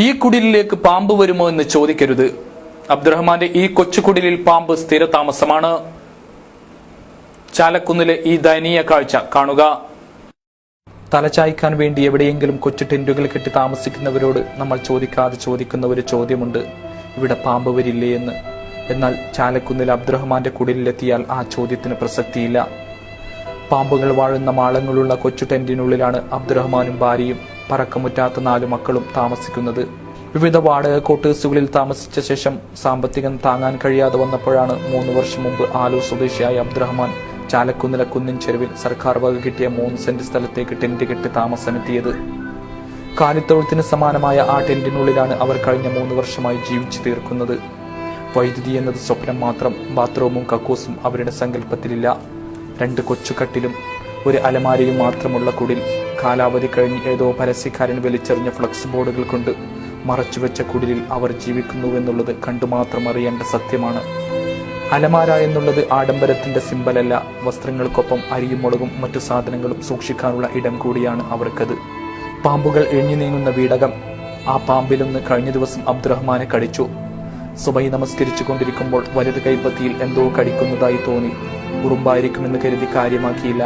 ഈ കുടിലിലേക്ക് പാമ്പ് വരുമോ എന്ന് ചോദിക്കരുത്. അബ്ദുറഹ്മാന്റെ ഈ കൊച്ചുകുടിലിൽ പാമ്പ് സ്ഥിരതാമസമാണ്. ചാലക്കുന്നിലെ ഈ ദയനീയ കാഴ്ച കാണുക. തലചായ്ക്കാൻ വേണ്ടി എവിടെയെങ്കിലും കൊച്ചു ടെന്റുകൾ കെട്ടി താമസിക്കുന്നവരോട് നമ്മൾ ചോദിക്കാതെ ചോദിക്കുന്ന ഒരു ചോദ്യമുണ്ട്, ഇവിടെ പാമ്പ് വരില്ലേ എന്ന്. എന്നാൽ ചാലക്കുന്നിൽ അബ്ദുറഹ്മാന്റെ കുടിലിലെത്തിയാൽ ആ ചോദ്യത്തിന് പ്രസക്തിയില്ല. പാമ്പുകൾ വാഴുന്ന മാളങ്ങളുള്ള കൊച്ചു ടെന്റിനുള്ളിലാണ് അബ്ദുറഹ്മാനും ഭാര്യയും പറക്കമുറ്റാത്ത 4 മക്കളും താമസിക്കുന്നത്. വിവിധ വാടക ക്വാർട്ടേഴ്സുകളിൽ താമസിച്ച ശേഷം സാമ്പത്തികം താങ്ങാൻ കഴിയാതെ വന്നപ്പോഴാണ് 3 വർഷം മുമ്പ് ആലൂർ സ്വദേശിയായ അബ്ദുറഹ്മാൻ ചാലക്കുന്നിലെ കുന്നിൻ ചെരുവിൽ സർക്കാർ വക കിട്ടിയ 3 സെന്റ് സ്ഥലത്തേക്ക് ടെന്റ് കെട്ടി താമസമെത്തിയത്. കാലിത്തൊഴുത്തിന് സമാനമായ ആ ടെന്റിനുള്ളിലാണ് അവർ കഴിഞ്ഞ 3 വർഷമായി ജീവിച്ചു തീർക്കുന്നത്. വൈദ്യുതി എന്നത് സ്വപ്നം മാത്രം. ബാത്റൂമും കക്കൂസും അവരുടെ സങ്കല്പത്തിലില്ല. 2 കൊച്ചുകട്ടിലും 1 അലമാരയും മാത്രമുള്ള കുടിൽ. കാലാവധി കഴിഞ്ഞ് ഏതോ പരസ്യക്കാരൻ വലിച്ചെറിഞ്ഞ ഫ്ലക്സ് ബോർഡുകൾ കൊണ്ട് മറച്ചുവെച്ച കുടിലിൽ അവർ ജീവിക്കുന്നുവെന്നുള്ളത് കണ്ടുമാത്രം അറിയേണ്ട സത്യമാണ്. അലമാര എന്നുള്ളത് ആഡംബരത്തിന്റെ സിമ്പലല്ല, വസ്ത്രങ്ങൾക്കൊപ്പം അരിയും മുളകും മറ്റു സാധനങ്ങളും സൂക്ഷിക്കാനുള്ള ഇടം കൂടിയാണ് അവർക്കത്. പാമ്പുകൾ എഴിഞ്ഞു നീങ്ങുന്ന വീടകം. ആ പാമ്പിലൊന്ന് കഴിഞ്ഞ ദിവസം അബ്ദുറഹ്മാനെ കടിച്ചു. സുബൈ നമസ്കരിച്ചു കൊണ്ടിരിക്കുമ്പോൾ വലത് കൈപ്പത്തിയിൽ എന്തോ കടിക്കുന്നതായി തോന്നി. ഉറുമ്പായിരിക്കുമെന്ന് കരുതി കാര്യമാക്കിയില്ല.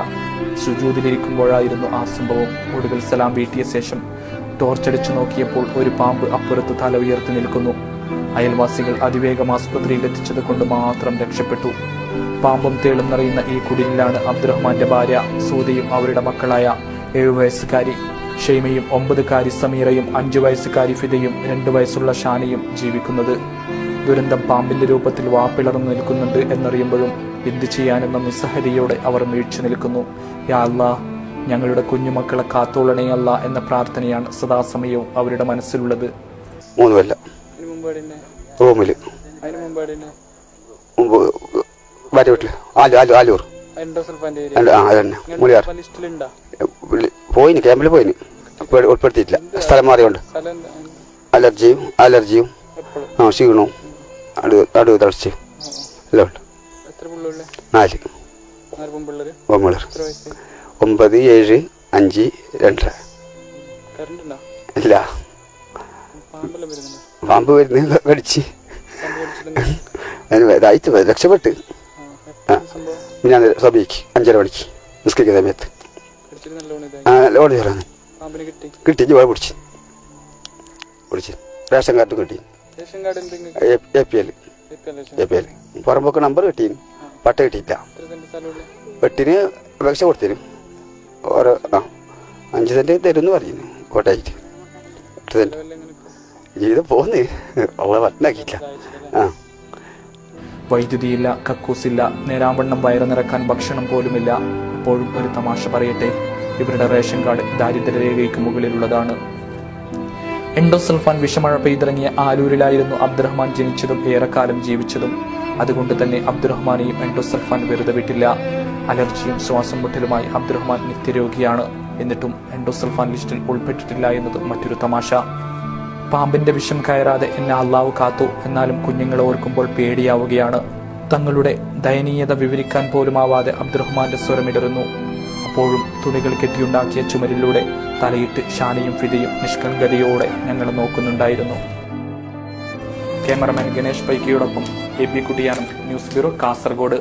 സുജൂദിലിരിക്കുമ്പോഴായിരുന്നു ആ സംഭവം. ഒടുവിൽ സലാം വീട്ടിയ ശേഷം ടോർച്ചടിച്ചു നോക്കിയപ്പോൾ ഒരു പാമ്പ് അപ്പുറത്ത് തല ഉയർത്തി നിൽക്കുന്നു. അയൽവാസികൾ അതിവേഗം ആസ്പത്രിയിൽ എത്തിച്ചത് കൊണ്ട് മാത്രം രക്ഷപ്പെട്ടു. പാമ്പും തേളും നിറയുന്ന ഈ കുടിലിലാണ് അബ്ദുറഹ്മാന്റെ ഭാര്യ സൂദയും അവരുടെ മക്കളായ 7 വയസ്സുകാരി ഷെയ്മയും 9കാരി സമീറയും 5 വയസ്സുകാരി ഫിദയും 2 വയസ്സുള്ള ഷാനിയും ജീവിക്കുന്നത്. ദുരന്തം പാമ്പിന്റെ രൂപത്തിൽ വാപ്പിളർന്നു നിൽക്കുന്നുണ്ട് എന്നറിയുമ്പോഴും എന്തു ചെയ്യാനെന്ന നിസ്സഹതയോടെ അവർ വീഴ്ച നിൽക്കുന്നു. യാ അല്ലാഹ്, ഞങ്ങളുടെ കുഞ്ഞുമക്കളെ കാത്തോളണേ അല്ലാ എന്ന പ്രാർത്ഥനയാണ് സദാസമയവും അവരുടെ മനസ്സിലുള്ളത്. 3 കൊല്ലം റൂമില് ആലൂർ പോയിന് ക്യാമ്പിൽ പോയിന് ഉൾപ്പെടുത്തിയിട്ടില്ല. സ്ഥലം മാറിയോണ്ട് അലർജിയും ക്ഷീണവും അടുവ് തളർച്ചയും എല്ലാം ഉണ്ട്. 4 പെൺപിള്ളേർ 9, 7, 5, 2. ഇല്ല, പാമ്പ് വരുന്ന കടിച്ച് ഇതായിട്ട് രക്ഷപ്പെട്ട്. ഞാൻ സഭയ്ക്ക് 5:30 മണിക്ക് നിസ്കരിക്കുന്ന സമയത്ത് ലോഡ് ചേരാന്ന് കിട്ടി. ജോലി പിടിച്ച് റേഷൻ കാർഡ് കിട്ടി. APL പറമ്പൊക്കെ നമ്പർ കിട്ടീന്, പട്ട കിട്ടിയില്ല. 8ന് അപേക്ഷ കൊടുത്തിരും. ഓരോ 5 സെന്റ് തരുമെന്ന് പറയുന്നു. കോട്ടയായിട്ട് 8 സെന്റ് ജീവിതം പോന്ന് ഉള്ള പട്ടനാക്കിയില്ല. വൈദ്യുതിയില്ല, കക്കൂസില്ല, നേരാവണ്ണം വയറ് നിറക്കാൻ ഭക്ഷണം പോലുമില്ല. ഇപ്പോഴും ഒരു തമാശ പറയട്ടെ, ഇവരുടെ റേഷൻ കാർഡ് ദാരിദ്ര്യരേഖയ്ക്ക് മുകളിലുള്ളതാണ്. എൻഡോസൾഫാൻ വിഷമഴ പെയ്തിറങ്ങിയ ആലൂരിലായിരുന്നു അബ്ദുറഹ്മാൻ ജനിച്ചതും ഏറെക്കാലം ജീവിച്ചതും. അതുകൊണ്ട് തന്നെ അബ്ദുറഹ്മാനെയും എൻഡോസൾഫാൻ വെറുതെ വിട്ടില്ല. അലർജിയും ശ്വാസം മുട്ടലുമായി അബ്ദുറഹ്മാൻ നിത്യരോഗിയാണ്. എന്നിട്ടും എൻഡോസൾഫാൻ ലിസ്റ്റിൽ ഉൾപ്പെട്ടിട്ടില്ല എന്നത് മറ്റൊരു തമാശ. പാമ്പിന്റെ വിഷം കയറാതെ എന്നെ അള്ളാഹു കാത്തു. എന്നാലും കുഞ്ഞുങ്ങളെ ഓർക്കുമ്പോൾ പേടിയാവുകയാണ്. തങ്ങളുടെ ദയനീയത വിവരിക്കാൻ പോലുമാവാതെ അബ്ദുറഹ്മാന്റെ സ്വരമിടറുന്നു. അപ്പോഴും തുണികൾ കെട്ടിയുണ്ടാക്കിയ ചുമരിലൂടെ തലയിട്ട് ഷാനിയും ഫിദയും നിഷ്കളങ്കതയോടെ ഞങ്ങളെ നോക്കുന്നുണ്ടായിരുന്നു. ക്യാമറമാൻ ഗണേഷ് പൈക്കിയോടൊപ്പം AP Kuttiyanam, news bureau, Kasaragod.